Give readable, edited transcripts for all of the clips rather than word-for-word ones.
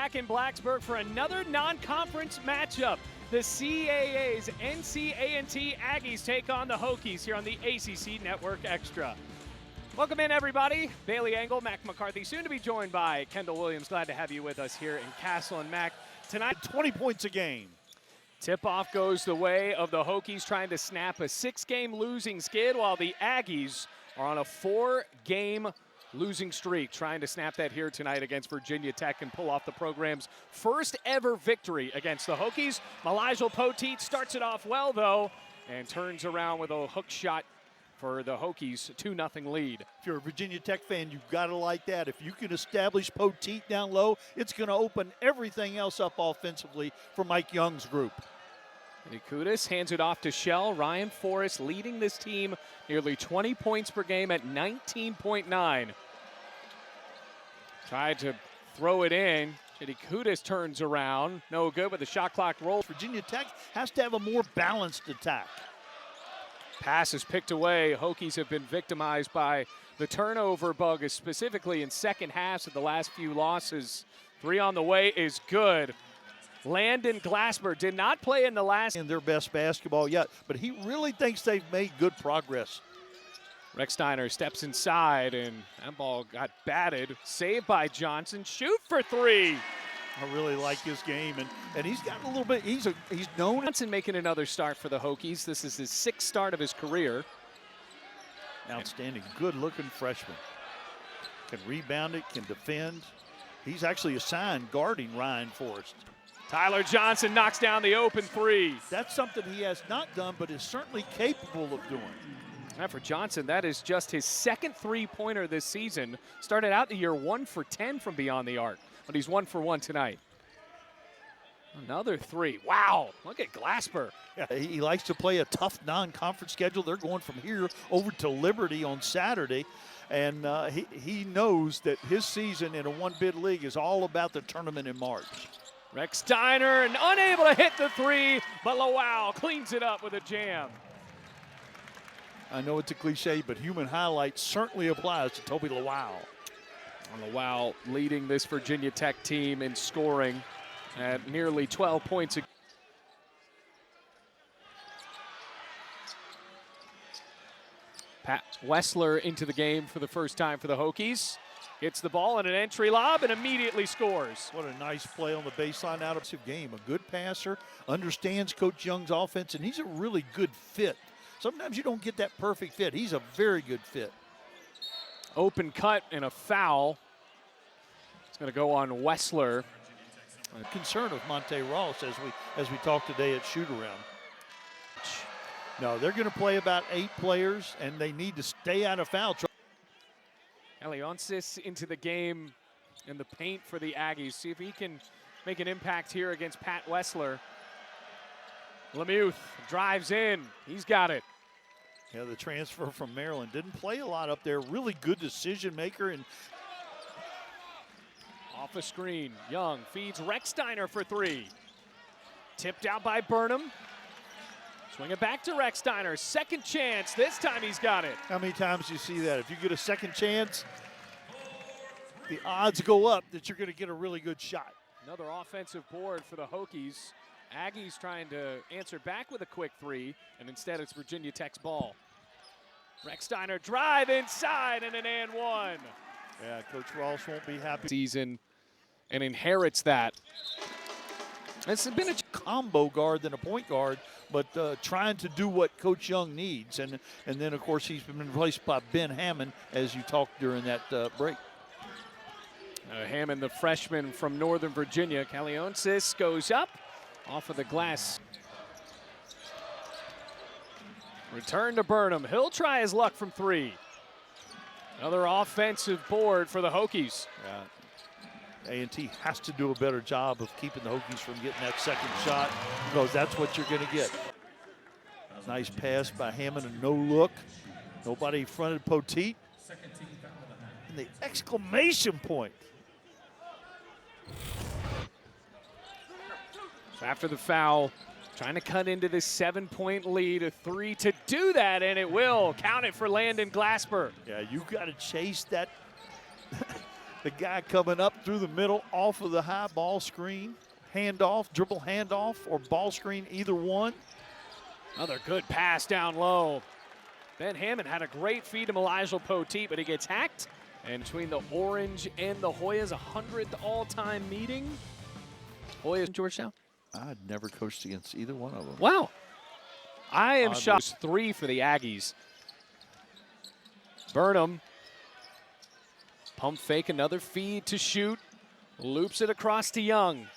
back in Blacksburg for another non-conference matchup. The CAA's NCA&T Aggies take on the Hokies here on the ACC Network Extra. Welcome in, everybody. Bailey Engel, Mac McCarthy, soon to be joined by Kendall Williams. Glad to have you with us here in Castle. And Mac, tonight 20 points a game. Tip-off goes the way of the Hokies trying to snap a 6-game losing skid, while the Aggies are on a 4-game losing streak, trying to snap that here tonight against Virginia Tech and pull off the program's first ever victory against the Hokies. Malijal Poteet starts it off well, though, and turns around with a hook shot for the Hokies' 2-0 lead. If you're a Virginia Tech fan, you've got to like that. If you can establish Poteet down low, it's going to open everything else up offensively for Mike Young's group. Kudus hands it off to Shell. Ryan Forrest leading this team nearly 20 points per game at 19.9. Tried to throw it in. Kudus turns around. No good, but the shot clock rolls. Virginia Tech has to have a more balanced attack. Pass is picked away. Hokies have been victimized by the turnover bug, specifically in second halves of the last few losses. 3 on the way is good. Landon Glasper did not play in the last. In their best basketball yet, but he really thinks they've made good progress. Recksteiner steps inside, and that ball got batted. Saved by Johnson. Shoot for 3. I really like his game, and he's got a little bit. He's known. Johnson making another start for the Hokies. This is his 6th start of his career. Outstanding, good-looking freshman. Can rebound it, can defend. He's actually assigned guarding Ryan Forrest. Tyler Johnson knocks down the open 3. That's something he has not done, but is certainly capable of doing. Now for Johnson, that is just his 2nd three-pointer this season. Started out the year 1 for 10 from beyond the arc, but he's 1 for 1 tonight. Another 3. Wow, look at Glasper. Yeah, he likes to play a tough non-conference schedule. They're going from here over to Liberty on Saturday, and he knows that his season in a one-bid league is all about the tournament in March. Recksteiner and unable to hit the 3, but Lawal cleans it up with a jam. I know it's a cliche, but human highlight certainly applies to Toby Lawal. Lawal leading this Virginia Tech team in scoring at nearly 12 points. Pat Wessler into the game for the first time for the Hokies. Gets the ball in an entry lob and immediately scores. What a nice play on the baseline out of the game. A good passer, understands Coach Young's offense, and he's a really good fit. Sometimes you don't get that perfect fit. He's a very good fit. Open cut and a foul. It's going to go on Wessler. Concern of Monte Ross as we talked today at shoot-around. No, they're going to play about 8 players, and they need to stay out of foul trouble. Elionsis into the game in the paint for the Aggies. See if he can make an impact here against Pat Wessler. Lemieux drives in. He's got it. Yeah, the transfer from Maryland. Didn't play a lot up there. Really good decision maker. And off a screen, Young feeds Recksteiner for 3. Tipped out by Burnham. Swing it back to Recksteiner. Second chance. This time he's got it. How many times do you see that? If you get a second chance, the odds go up that you're going to get a really good shot. Another offensive board for the Hokies. Aggies trying to answer back with a quick 3, and instead it's Virginia Tech's ball. Recksteiner drive inside and an and 1. Yeah, Coach Ross won't be happy. Season and inherits that. It's been a combo guard than a point guard, but trying to do what Coach Young needs. And then, of course, he's been replaced by Ben Hammond, as you talked during that break. Hammond, the freshman from Northern Virginia. Kalionsis goes up off of the glass. Return to Burnham. He'll try his luck from 3. Another offensive board for the Hokies. Yeah. A&T has to do a better job of keeping the Hokies from getting that second shot, because that's what you're going to get. Nice pass by Hammond, and no look. Nobody fronted Poteet. And the exclamation point. So after the foul, trying to cut into this 7-point lead, a 3 to do that, and it will. Count it for Landon Glasper. Yeah, you got to chase that The guy coming up through the middle off of the high ball screen. Handoff, dribble handoff, or ball screen, either one. Another good pass down low. Ben Hammond had a great feed to Elijah Poteet, but he gets hacked. And between the Orange and the Hoyas, 100th all-time meeting. Hoyas, Georgetown? I'd never coached against either one of them. Wow. I am shocked. 3 for the Aggies. Burnham. Pump fake, another feed to shoot. Loops it across to Young.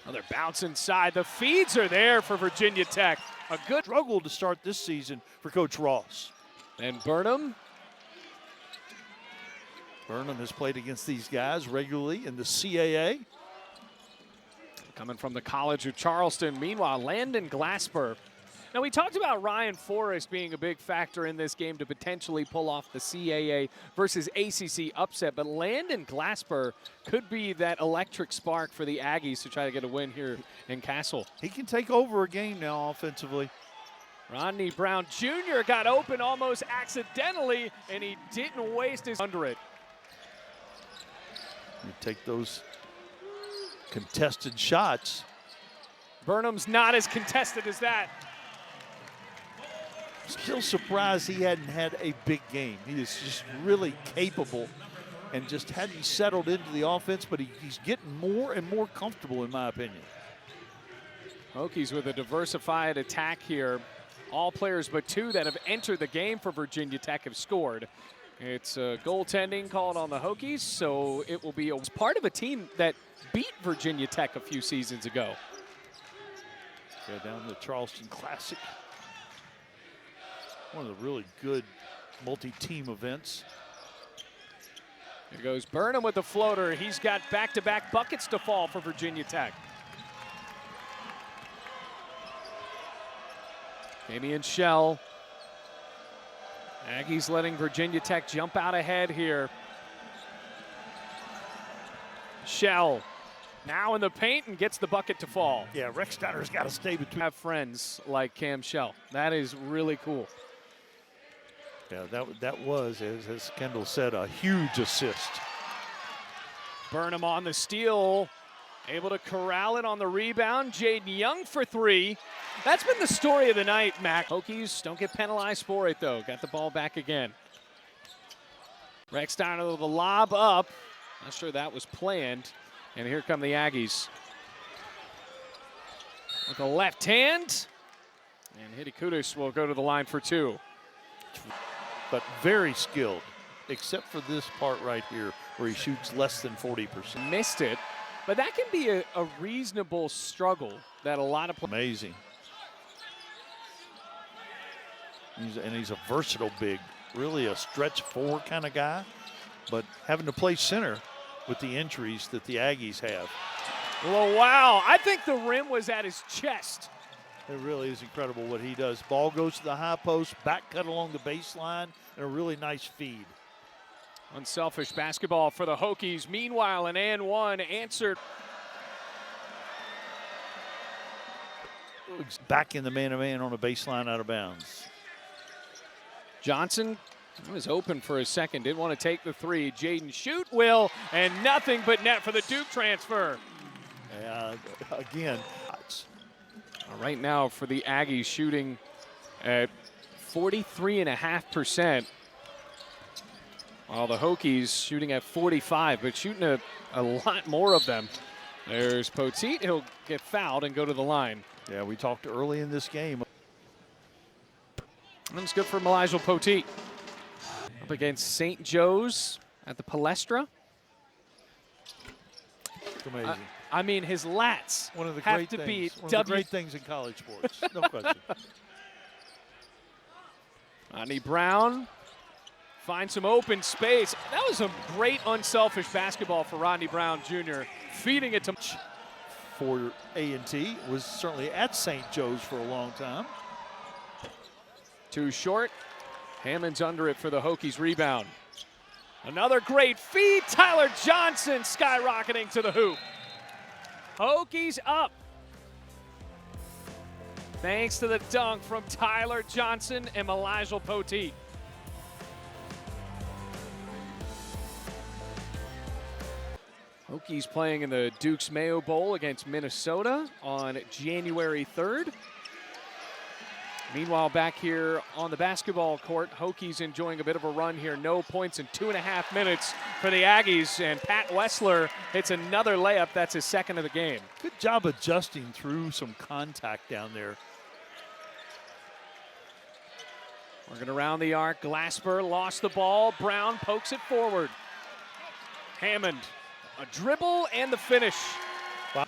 Another bounce inside. The feeds are there for Virginia Tech. A good Struggle to start this season for Coach Ross. And Burnham. Burnham has played against these guys regularly in the CAA. Coming from the College of Charleston. Meanwhile, Landon Glasper. Now, we talked about Ryan Forrest being a big factor in this game to potentially pull off the CAA versus ACC upset, but Landon Glasper could be that electric spark for the Aggies to try to get a win here in Castle. He can take over a game now offensively. Rodney Brown Jr. got open almost accidentally, and he didn't waste his under it. You take those contested shots. Burnham's not as contested as that. Still surprised he hadn't had a big game. He is just really capable and just hadn't settled into the offense, but he's getting more and more comfortable, in my opinion. Hokies with a diversified attack here. All players but 2 that have entered the game for Virginia Tech have scored. It's goaltending called on the Hokies, so it will be part of a team that beat Virginia Tech a few seasons ago. Yeah, down the Charleston Classic. One of the really good multi-team events. Here goes Burnham with the floater. He's got back-to-back buckets to fall for Virginia Tech. Damian Shell. Aggies letting Virginia Tech jump out ahead here. Shell now in the paint and gets the bucket to fall. Yeah, Rex Steiner's got to stay between. Have friends like Cam Shell. That is really cool. Yeah, that was, as Kendall said, a huge assist. Burnham on the steal. Able to corral it on the rebound. Jaden Young for 3. That's been the story of the night, Mac. Hokies don't get penalized for it, though. Got the ball back again. Rex Steiner with the lob up. Not sure that was planned. And here come the Aggies. With the left hand. And Hidikutis will go to the line for 2. But very skilled, except for this part right here where he shoots less than 40%. Missed it. But that can be a reasonable struggle that a lot of players. Amazing. He's a versatile big, really a stretch 4 kind of guy, but having to play center with the injuries that the Aggies have. Well, wow. I think the rim was at his chest. It really is incredible what he does. Ball goes to the high post, back cut along the baseline, and a really nice feed. Unselfish basketball for the Hokies. Meanwhile, an and 1 answered. Back in the man-to-man on a baseline out of bounds. Johnson was open for a second. Didn't want to take the 3. Jaden shoot will, and nothing but net for the Duke transfer. Again. Right now for the Aggies shooting at 43.5%. While the Hokies shooting at 45, but shooting a lot more of them. There's Poteet. He'll get fouled and go to the line. Yeah, we talked early in this game. That's good for Elijah Poteet. Up against St. Joe's at the Palestra. It's amazing. I mean, his lats One of the have great to things. be One of the great things in college sports, no question. Rodney Brown finds some open space. That was some great unselfish basketball for Rodney Brown Jr. Feeding it to for A&T. Was certainly at St. Joe's for a long time. Too short. Hammond's under it for the Hokies rebound. Another great feed. Tyler Johnson skyrocketing to the hoop. Hokies up. Thanks to the dunk from Tyler Johnson and Elijah Poteet. Hokies playing in the Duke's Mayo Bowl against Minnesota on January 3rd. Meanwhile, back here on the basketball court, Hokies enjoying a bit of a run here. No points in 2.5 minutes for the Aggies, and Pat Wessler hits another layup. That's his second of the game. Good job adjusting through some contact down there. Working around the arc. Glasper lost the ball. Brown pokes it forward. Hammond, a dribble and the finish. Wow.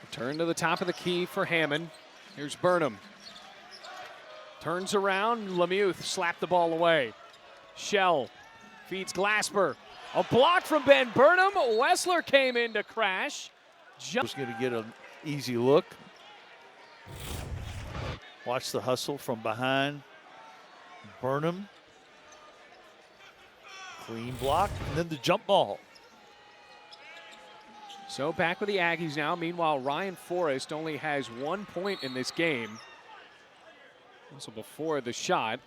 Return to the top of the key for Hammond. Here's Burnham. Turns around. Lemieux slapped the ball away. Shell feeds Glasper. A block from Ben Burnham. Wessler came in to crash. Was going to get an easy look. Watch the hustle from behind. Burnham. Clean block, and then the jump ball. So back with the Aggies now. Meanwhile, Ryan Forrest only has 1 point in this game. Also before the shot.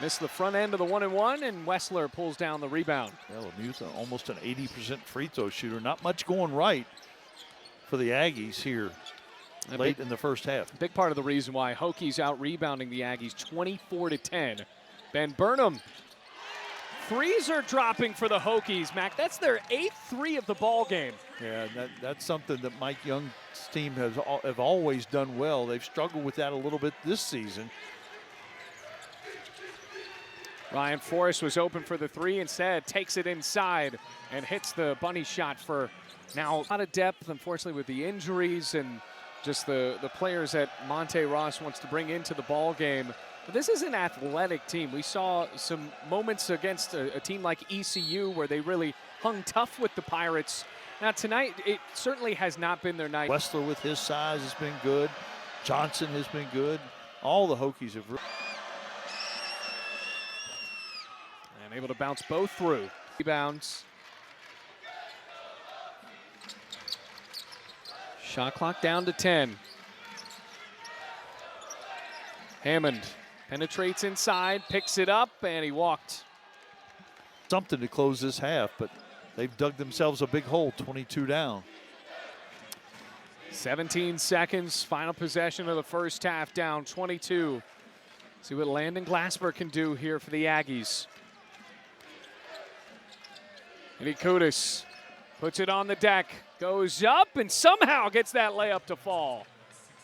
Missed the front end of the 1-and-1, and Wessler pulls down the rebound. Yeah, Lemieux, almost an 80% free throw shooter. Not much going right for the Aggies here late in the first half. Big part of the reason why Hokies out rebounding the Aggies 24-10. Ben Burnham. Threes are dropping for the Hokies, Mac. That's their 8th three of the ball game. Yeah, that's something that Mike Young's team have always done well. They've struggled with that a little bit this season. Ryan Forrest was open for the three. Instead, takes it inside and hits the bunny shot for now. A lot of depth, unfortunately, with the injuries and just the players that Monte Ross wants to bring into the ball game. But this is an athletic team. We saw some moments against a team like ECU where they really hung tough with the Pirates. Now tonight, it certainly has not been their night. Wessler with his size has been good. Johnson has been good. All the Hokies have. And able to bounce both through. Rebounds. Shot clock down to 10. Hammond penetrates inside, picks it up, and he walked. Something to close this half, but they've dug themselves a big hole, 22 down. 17 seconds, final possession of the first half, down 22. See what Landon Glasper can do here for the Aggies. Kudus puts it on the deck, goes up, and somehow gets that layup to fall.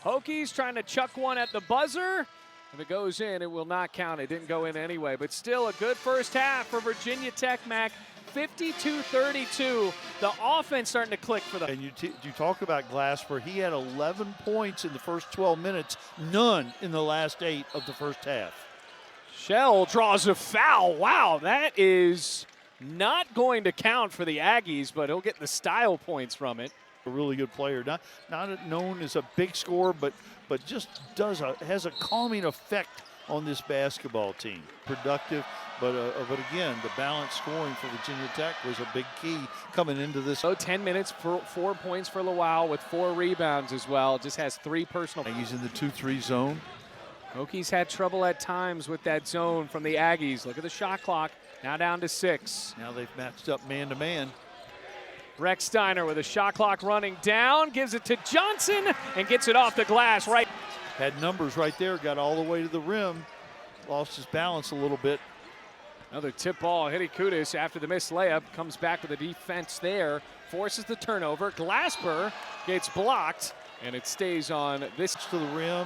Hokies trying to chuck one at the buzzer. If it goes in, it will not count. It didn't go in anyway, but still a good first half for Virginia Tech, Mac. 52-32. The offense starting to click for them. And you talk about Glasper. He had 11 points in the first 12 minutes, none in the last 8 of the first half. Shell draws a foul. Wow, that is not going to count for the Aggies, but he'll get the style points from it. A really good player, not known as a big scorer, but just has a calming effect on this basketball team. Productive, but again, the balanced scoring for Virginia Tech was a big key coming into this. So 10 minutes, 4 points for Lawal with 4 rebounds as well. Just has 3 personal. He's in the 2-3 zone. Hokies had trouble at times with that zone from the Aggies. Look at the shot clock, now down to 6. Now they've matched up man-to-man. Rex Steiner with a shot clock running down, gives it to Johnson and gets it off the glass right. Had numbers right there, got all the way to the rim, lost his balance a little bit. Another tip ball. Kudus after the missed layup comes back with the defense there, forces the turnover. Glasper gets blocked, and it stays on this. To the rim,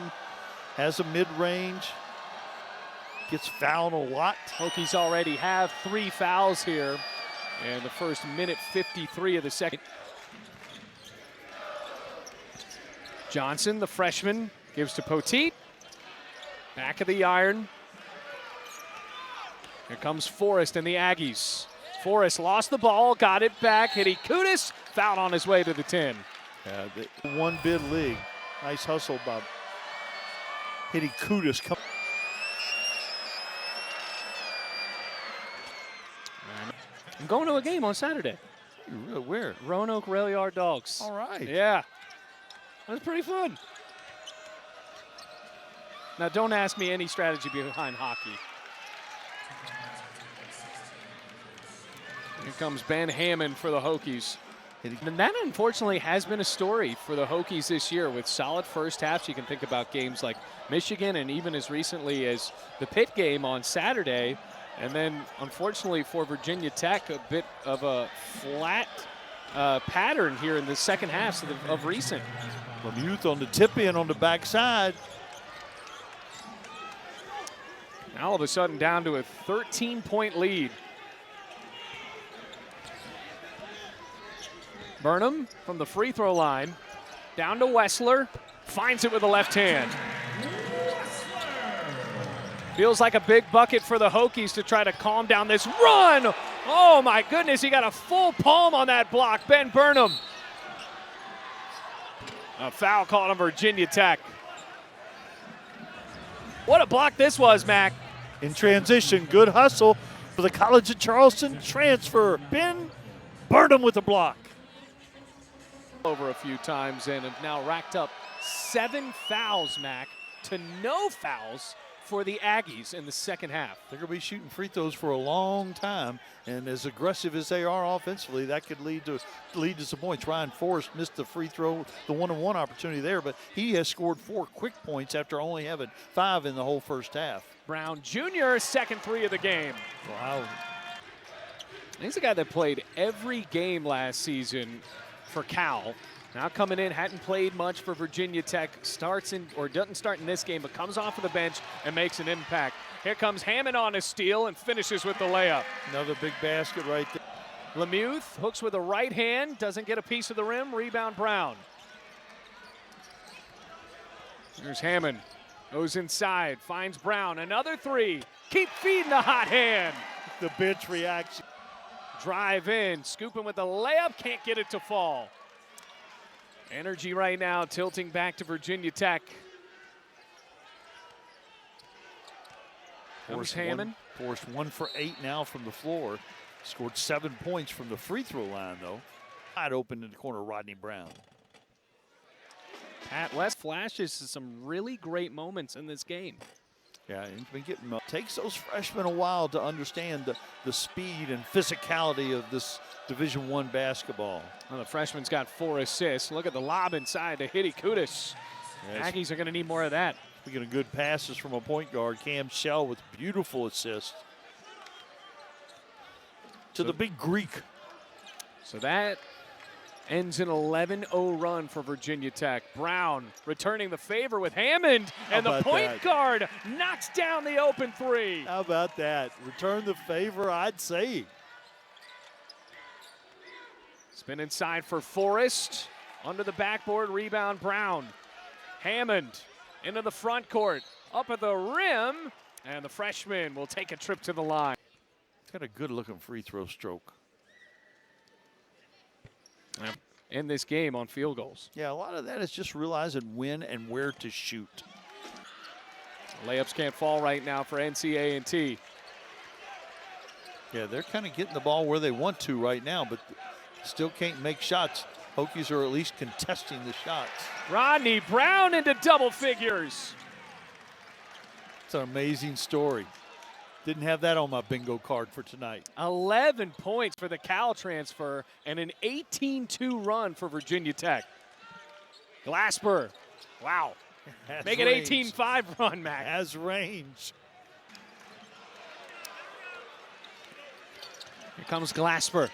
has a mid-range, gets fouled a lot. Hokies already have 3 fouls here. And the first minute 53 of the second. Johnson, the freshman, gives to Poteet. Back of the iron. Here comes Forrest and the Aggies. Forrest lost the ball, got it back. Kudus fouled on his way to the 10. Yeah, the one bid league. Nice hustle by Kudus. I'm going to a game on Saturday. Where? Roanoke Rail Yard Dogs. All right. Yeah. That's pretty fun. Now, don't ask me any strategy behind hockey. Here comes Ben Hammond for the Hokies. And that, unfortunately, has been a story for the Hokies this year with solid first halves. You can think about games like Michigan and even as recently as the Pitt game on Saturday. And then, unfortunately, for Virginia Tech, a bit of a flat pattern here in the second half of recent. Lemieux on the tip in on the backside. Now all of a sudden down to a 13-point lead. Burnham from the free throw line, down to Wessler, finds it with the left hand. Feels like a big bucket for the Hokies to try to calm down this run. Oh my goodness, he got a full palm on that block, Ben Burnham. A foul called on Virginia Tech. What a block this was, Mac. In transition, good hustle for the College of Charleston transfer. Ben Burnham with the block. Over a few times and have now racked up 7 fouls, Mac, to no fouls for the Aggies in the second half. They're going to be shooting free throws for a long time, and as aggressive as they are offensively, that could lead to some points. Ryan Forrest missed the free throw, the one-on-one opportunity there, but he has scored 4 quick points after only having 5 in the whole first half. Brown Jr., second 3 of the game. Wow. He's a guy that played every game last season for Cal. Now coming in, hadn't played much for Virginia Tech, doesn't start in this game, but comes off of the bench and makes an impact. Here comes Hammond on a steal and finishes with the layup. Another big basket right there. Lemieux hooks with a right hand, doesn't get a piece of the rim, rebound Brown. Here's Hammond, goes inside, finds Brown, another 3. Keep feeding the hot hand. The bench reaction. Drive in, scooping with the layup, can't get it to fall. Energy right now tilting back to Virginia Tech. Comes Hammond. Forced 1 for 8 now from the floor. Scored 7 points from the free throw line, though. Wide open in the corner, Rodney Brown. Pat West flashes some really great moments in this game. Yeah, he's been getting up. Takes those freshmen a while to understand the speed and physicality of this Division I basketball. Well, the freshman's got 4 assists. Look at the lob inside to Hitty Kudus. Yes. Aggies are going to need more of that. Speaking of good passes from a point guard, Cam Shell with beautiful assist to the big Greek. So that ends an 11-0 run for Virginia Tech. Brown returning the favor with Hammond, and the point guard knocks down the open 3. How about that? Return the favor, I'd say. Spin inside for Forrest. Under the backboard, rebound Brown. Hammond into the front court, up at the rim, and the freshman will take a trip to the line. He's got a good-looking free throw stroke. In this game on field goals. Yeah, a lot of that is just realizing when and where to shoot. Layups can't fall right now for NCA&T. Yeah, they're kind of getting the ball where they want to right now, but still can't make shots. Hokies are at least contesting the shots. Rodney Brown into double figures. It's an amazing story. Didn't have that on my bingo card for tonight. 11 points for the Cal transfer and an 18-2 run for Virginia Tech. Glasper, wow. Make an 18-5 run, Mac. Has range. Here comes Glasper.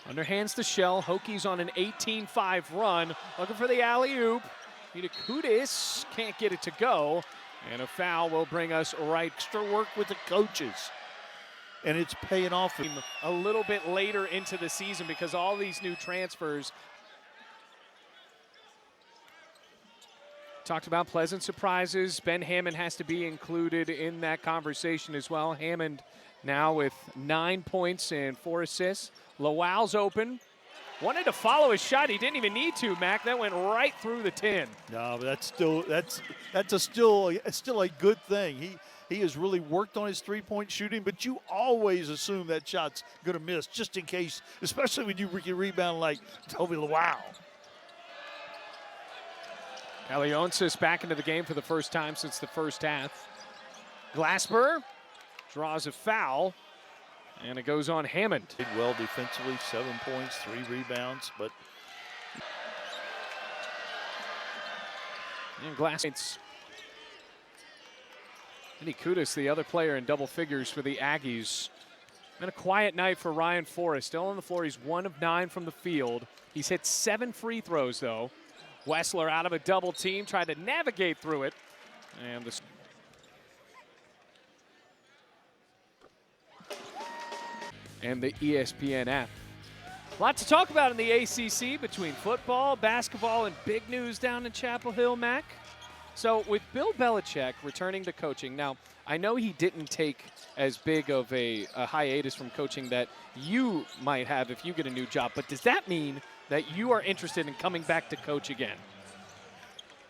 Underhands the Shell. Hokies on an 18-5 run. Looking for the alley-oop. Kudus can't get it to go. And a foul will bring us right. Extra work with the coaches. And it's paying off. A little bit later into the season because all these new transfers. Talked about pleasant surprises. Ben Hammond has to be included in that conversation as well. Hammond now with 9 points and 4 assists. Lowell's open. Wanted to follow his shot. He didn't even need to, Mac. That went right through the tin. No, but that's still a good thing. He has really worked on his three-point shooting, but you always assume that shot's going to miss just in case, especially when you rebound like Toby Lowell. Alionsis back into the game for the first time since the first half. Glasper draws a foul, and it goes on Hammond. Did well defensively, 7 points, 3 rebounds, but and Eddie Kudus, the other player in double figures for the Aggies. Been a quiet night for Ryan Forrest. Still on the floor. He's 1 of 9 from the field. He's hit 7 free throws, though. Wessler out of a double team, tried to navigate through it. And the ESPN app. A lot to talk about in the ACC between football, basketball, and big news down in Chapel Hill, Mac. So with Bill Belichick returning to coaching, now I know he didn't take as big of a hiatus from coaching that you might have if you get a new job, but does that mean that you are interested in coming back to coach again?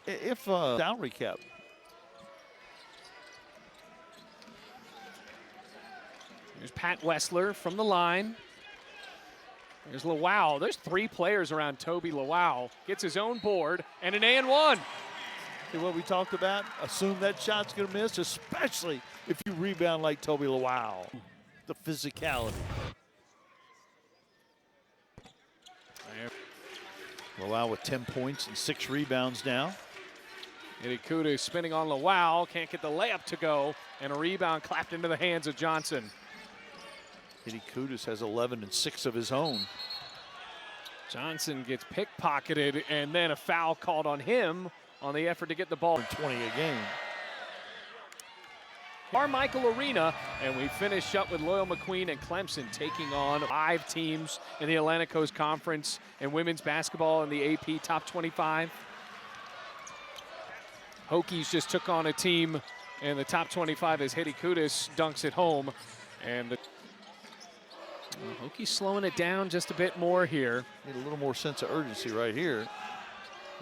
if down recap. There's Pat Wessler from the line. There's Lawau. There's 3 players around Toby Lawau. Gets his own board and an and-1. See what we talked about? Assume that shot's going to miss, especially if you rebound like Toby Lawau. The physicality. Lawau with 10 points and 6 rebounds now. Kudu spinning on Lawau. Can't get the layup to go. And a rebound clapped into the hands of Johnson. Kudus has 11 and 6 of his own. Johnson gets pickpocketed, and then a foul called on him on the effort to get the ball. 20 a game. Carmichael Arena, and we finish up with Loyola McQueen and Clemson taking on 5 teams in the Atlantic Coast Conference and women's basketball in the AP Top 25. Hokies just took on a team in the Top 25 as Hedy Kudus dunks it home, and the Hokies slowing it down just a bit more here. Need a little more sense of urgency right here.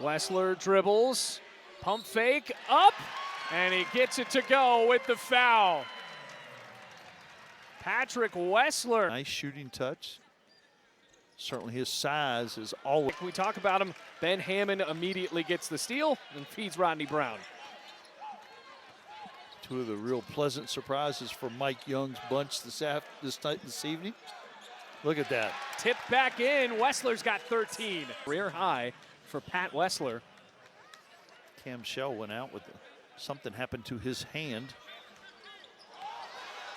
Wessler dribbles, pump fake, up, and he gets it to go with the foul. Patrick Wessler. Nice shooting touch. Certainly his size is always. We talk about him. Ben Hammond immediately gets the steal and feeds Rodney Brown. 2 of the real pleasant surprises for Mike Young's bunch this evening. Look at that. Tipped back in. Wessler's got 13. Career high for Pat Wessler. Cam Shell went out with something happened to his hand.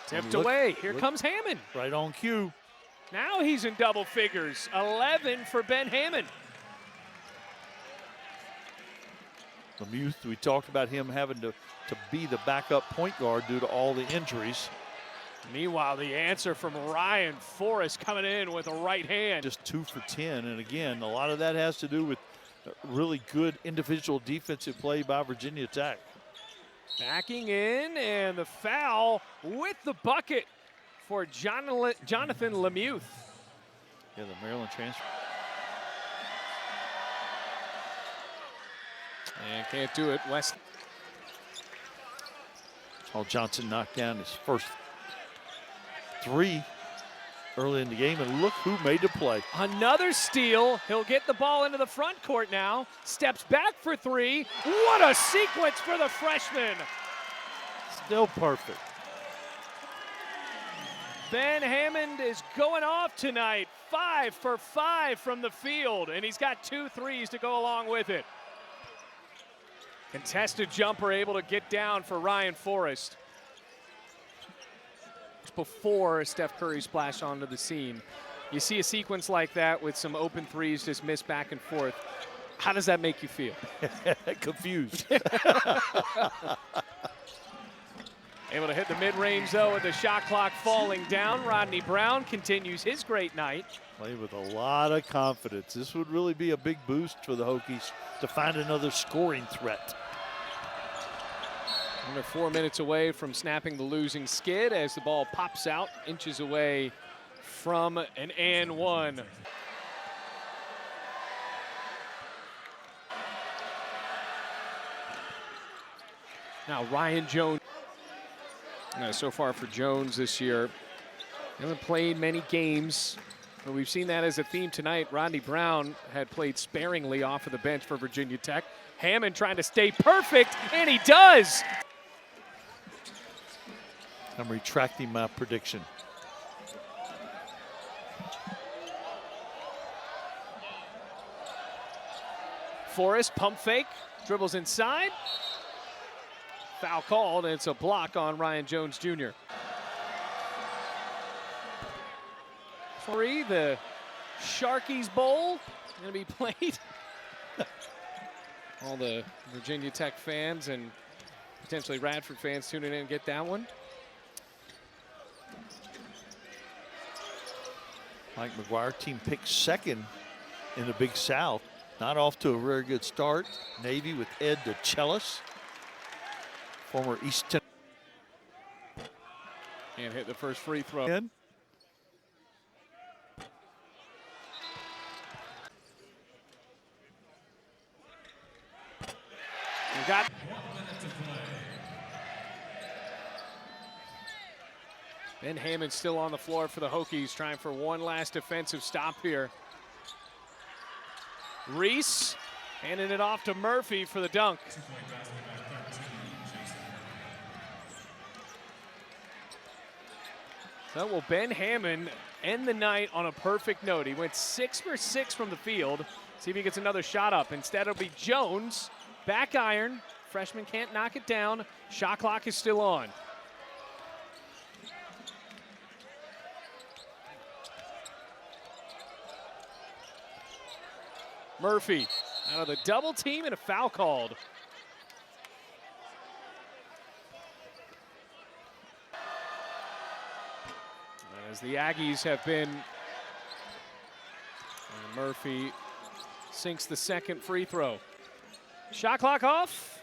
Tipped away. Here comes Hammond. Right on cue. Now he's in double figures. 11 for Ben Hammond. Lemieux, we talked about him having to be the backup point guard due to all the injuries. Meanwhile, the answer from Ryan Forrest coming in with a right hand. Just 2 for 10, and again, a lot of that has to do with really good individual defensive play by Virginia Tech. Backing in, and the foul with the bucket for Jonathan Lemieux. Yeah, the Maryland transfer. And can't do it. West. Oh, Johnson knocked down his first 3 early in the game, and look who made the play. Another steal. He'll get the ball into the front court now. Steps back for 3. What a sequence for the freshman. Still perfect. Ben Hammond is going off tonight. 5 for 5 from the field, and he's got 2 threes to go along with it. Contested jumper able to get down for Ryan Forrest. Before Steph Curry splashed onto the scene. You see a sequence like that with some open threes just missed back and forth. How does that make you feel? Confused. Able to hit the mid-range, though, with the shot clock falling down. Rodney Brown continues his great night. Played with a lot of confidence. This would really be a big boost for the Hokies to find another scoring threat. Under 4 minutes away from snapping the losing skid as the ball pops out, inches away from an and-1. Now Ryan Jones. So far for Jones this year, hasn't played many games, but we've seen that as a theme tonight. Rodney Brown had played sparingly off of the bench for Virginia Tech. Hammond trying to stay perfect, and he does. I'm retracting my prediction. Forrest, pump fake, dribbles inside. Foul called, and it's a block on Ryan Jones Jr. Free, the Sharkies Bowl going to be played. All the Virginia Tech fans and potentially Radford fans tuning in and get that one. Mike McGuire, team picked second in the Big South. Not off to a very good start. Navy with Ed DeChellis, former East Tennessee. And hit the first free throw. Ed. We got Ben Hammond still on the floor for the Hokies, trying for one last defensive stop here. Reese handing it off to Murphy for the dunk. So will Ben Hammond end the night on a perfect note? He went 6 for 6 from the field. See if he gets another shot up. Instead, it'll be Jones. Back iron. Freshman can't knock it down. Shot clock is still on. Murphy out of the double team and a foul called. And as the Aggies have been, and Murphy sinks the second free throw. Shot clock off.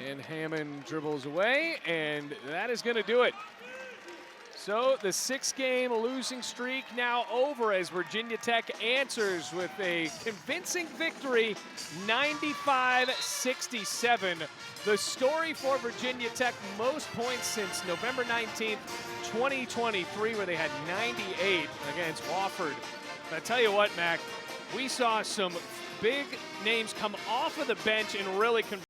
And Hammond dribbles away, and that is going to do it. So the 6-game losing streak now over as Virginia Tech answers with a convincing victory, 95-67. The story for Virginia Tech, most points since November 19th, 2023, where they had 98 against Wofford. But I tell you what, Mac, we saw some big names come off of the bench and really convert.